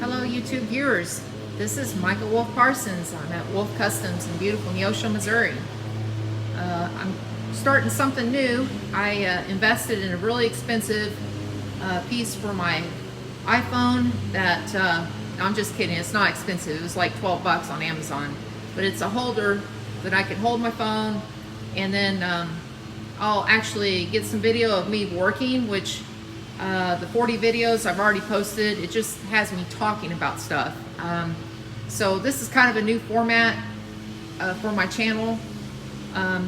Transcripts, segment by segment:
Hello YouTube viewers, this is Micah Wolf Parsons. I'm at Wolf Customs in beautiful Neosho, Missouri. I'm starting something new. I invested in a really expensive piece for my iPhone that, I'm just kidding, it's not expensive. It was like 12 bucks on Amazon. But it's a holder that I can hold my phone, and then I'll actually get some video of me working, which the 40 videos I've already posted. It just has me talking about stuff. So this is kind of a new format for my channel.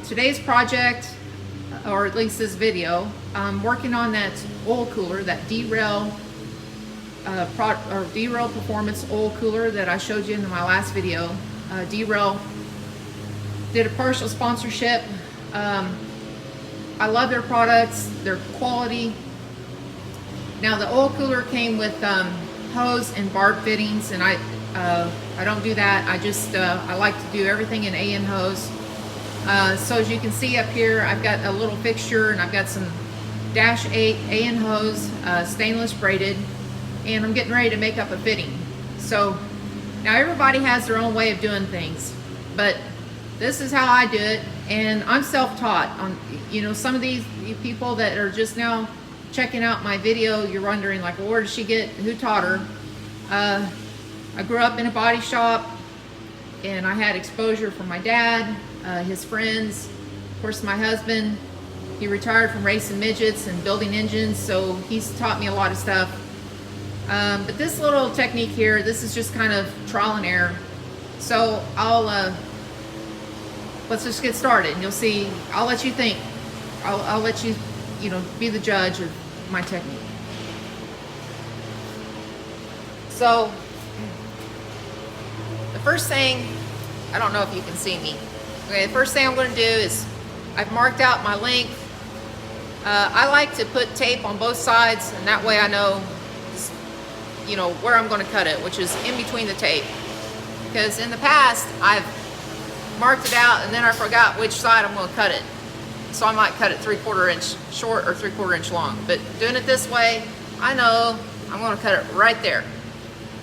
Today's project, or at least this video, I'm working on that oil cooler, that D-Rail Performance oil cooler that I showed you in my last video. D-Rail did a partial sponsorship. I love their products, their quality. Now the oil cooler came with hose and barb fittings, and I don't do that. I just I like to do everything in AN hose. So as you can see up here, I've got a little fixture, and I've got some Dash 8 AN hose, stainless braided, and I'm getting ready to make up a fitting. So now everybody has their own way of doing things, but this is how I do it, and I'm self-taught. On, you know, some of these people that are just now checking out my video, you're wondering like, well, where did she get, who taught her? I grew up in a body shop, and I had exposure from my dad, his friends, of course my husband. He retired from racing midgets and building engines, so he's taught me a lot of stuff. But this little technique here, this is just kind of trial and error. So let's just get started, and you'll see. I'll let you think. I'll let you, be the judge of my technique. So the first thing, I don't know if you can see me. Okay, the first thing I'm going to do is I've marked out my length. I like to put tape on both sides, and that way I know, where I'm going to cut it, which is in between the tape. Because in the past, I've marked it out, and then I forgot which side I'm going to cut it. So I might cut it 3/4 inch short or 3/4 inch long. But doing it this way, I know I'm going to cut it right there.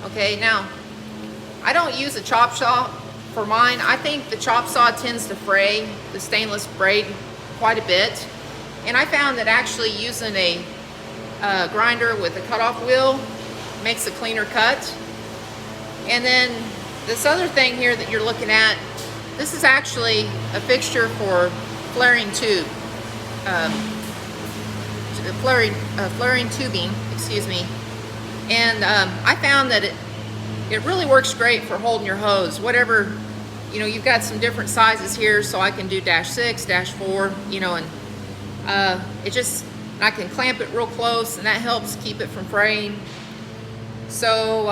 Okay, now, I don't use a chop saw for mine. I think the chop saw tends to fray the stainless braid quite a bit. And I found that actually using a grinder with a cutoff wheel makes a cleaner cut. And then this other thing here that you're looking at, this is actually a fixture for flaring tube, flaring tubing, excuse me. And I found that it really works great for holding your hose. Whatever, you've got some different sizes here, so I can do Dash 6, Dash 4, and I can clamp it real close, and that helps keep it from fraying. So,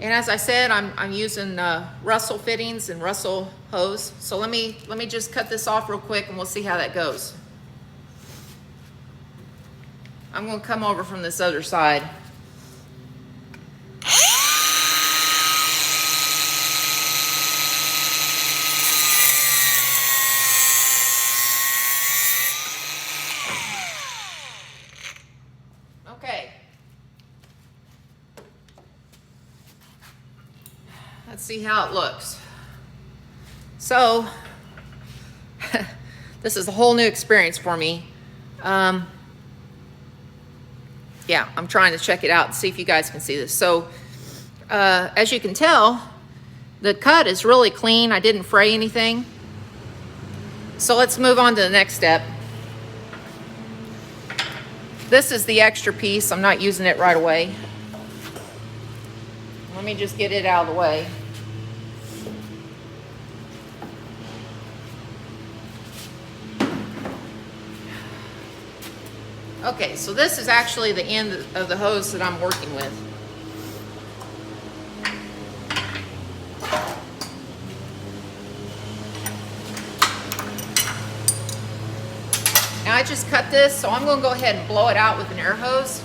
and as I said, I'm using Russell fittings and Russell hose. So let me just cut this off real quick, and we'll see how that goes. I'm going to come over from this other side. Okay. Let's see how it looks. So, this is a whole new experience for me. Yeah, I'm trying to check it out and see if you guys can see this. So, as you can tell, the cut is really clean. I didn't fray anything. So let's move on to the next step. This is the extra piece. I'm not using it right away. Let me just get it out of the way. Okay, so this is actually the end of the hose that I'm working with. Now I just cut this, so I'm going to go ahead and blow it out with an air hose.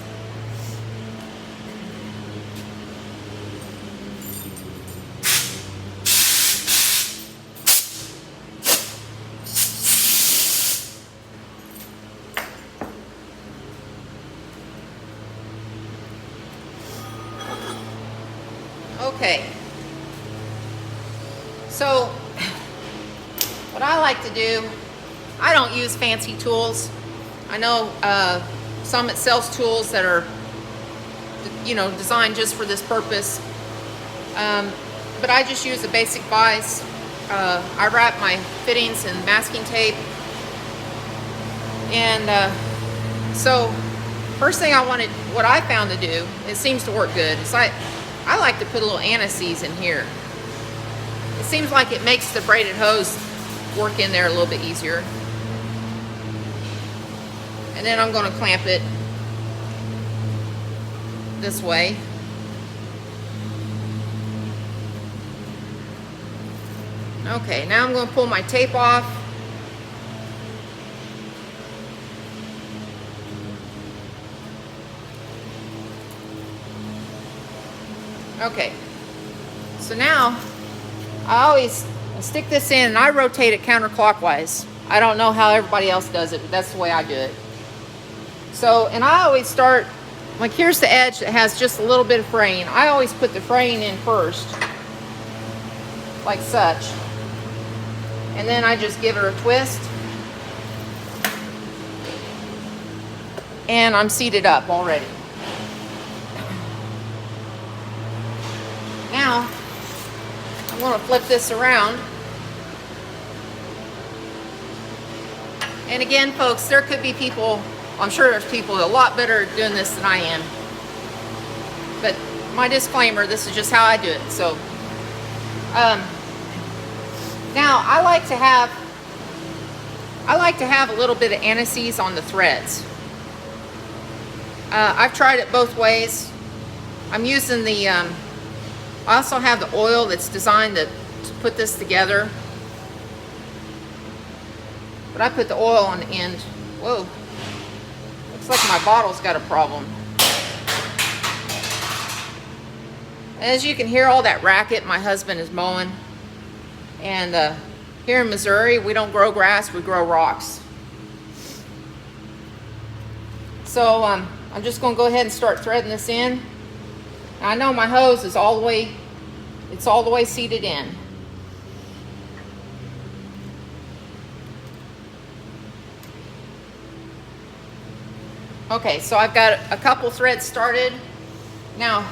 Okay. So, what I like to do, I don't use fancy tools. I know some it sells tools that are, you know, designed just for this purpose. But I just use a basic vise. I wrap my fittings in masking tape. And so, first thing what I found to do, it seems to work good, is I like to put a little anti-seize in here. It seems like it makes the braided hose work in there a little bit easier. And then I'm going to clamp it this way. Okay, now I'm going to pull my tape off. Okay, so now I always stick this in and I rotate it counterclockwise. I don't know how everybody else does it, but that's the way I do it. So, and I always start, like here's the edge that has just a little bit of fraying. I always put the fraying in first, like such. And then I just give it a twist. And I'm seated up already. Now, I'm going to flip this around. And again, folks, there could be people, I'm sure there's people a lot better at doing this than I am. But my disclaimer, this is just how I do it. So, now I like to have a little bit of anti-seize on the threads. I've tried it both ways. I'm using the, I also have the oil that's designed to put this together. But I put the oil on the end. Whoa. Looks like my bottle's got a problem. As you can hear all that racket my husband is mowing. And here in Missouri, we don't grow grass, we grow rocks. So I'm just going to go ahead and start threading this in. Now, I know my hose is all the way seated in. Okay, so I've got a couple threads started. Now,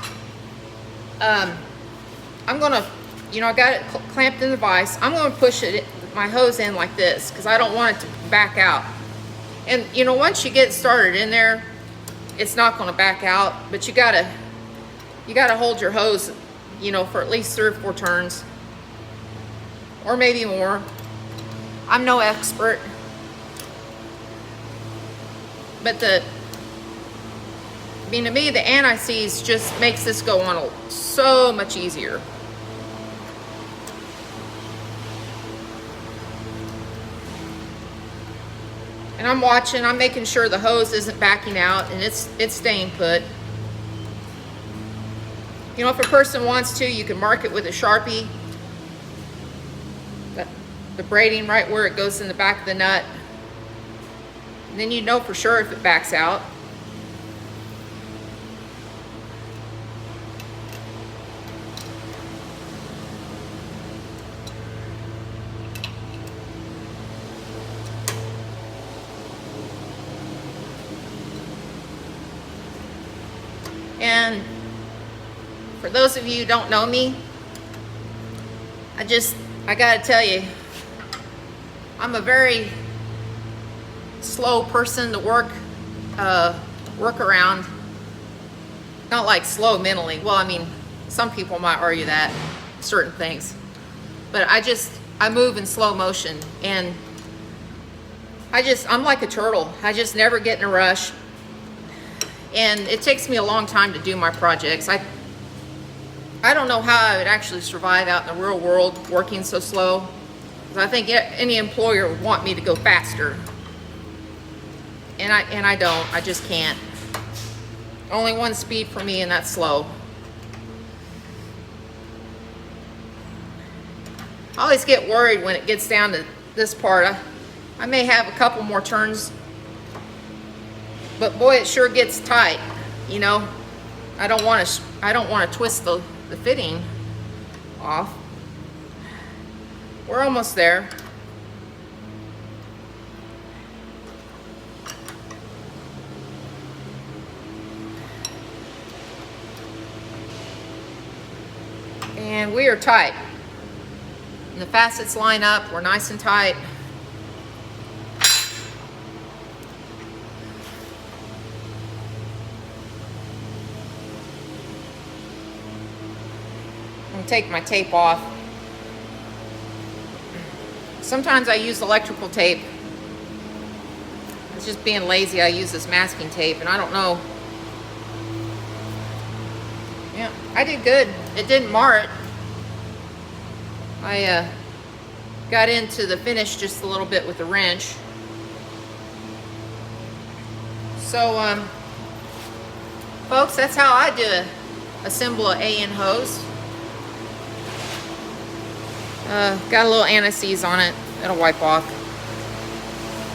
I'm gonna, you know, I got it clamped in the vise. I'm gonna push my hose in like this because I don't want it to back out. And you know, once you get started in there, it's not gonna back out, but you gotta hold your hose, you know, for at least 3 or 4 turns, or maybe more. I'm no expert, but to me, the anti-seize just makes this go on so much easier. And I'm watching, I'm making sure the hose isn't backing out and it's staying put. You know, if a person wants to, you can mark it with a Sharpie, the braiding right where it goes in the back of the nut. And then you know for sure if it backs out. And for those of you who don't know me, I gotta tell you, I'm a very slow person to work around. Not like slow mentally. Well, I mean, some people might argue that, certain things. But I move in slow motion, and I'm like a turtle. I just never get in a rush. And it takes me a long time to do my projects. I don't know how I would actually survive out in the real world working so slow. I think any employer would want me to go faster. And I don't. I just can't. Only one speed for me, and that's slow. I always get worried when it gets down to this part. I may have a couple more turns, but boy, it sure gets tight. You know, I don't want to twist the fitting. off. We're almost there. And we are tight. And the facets line up, we're nice and tight. I'm gonna take my tape off. Sometimes I use electrical tape. It's just being lazy, I use this masking tape, and I don't know. Yeah, I did good. It didn't mar it. I got into the finish just a little bit with the wrench. So, folks, that's how I do assemble an AN hose. Got a little anti-seize on it. It'll wipe off.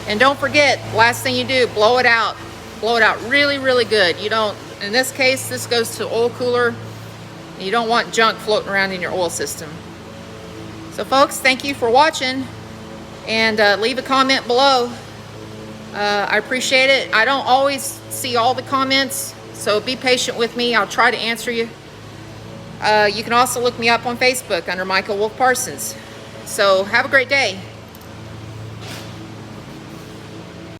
And don't forget, last thing you do, blow it out. Blow it out really, really good. You don't, in this case, this goes to oil cooler. You don't want junk floating around in your oil system. So folks, thank you for watching, and leave a comment below. I appreciate it. I don't always see all the comments, so be patient with me. I'll try to answer you. You can also look me up on Facebook under Micah Wolf Parsons. So have a great day.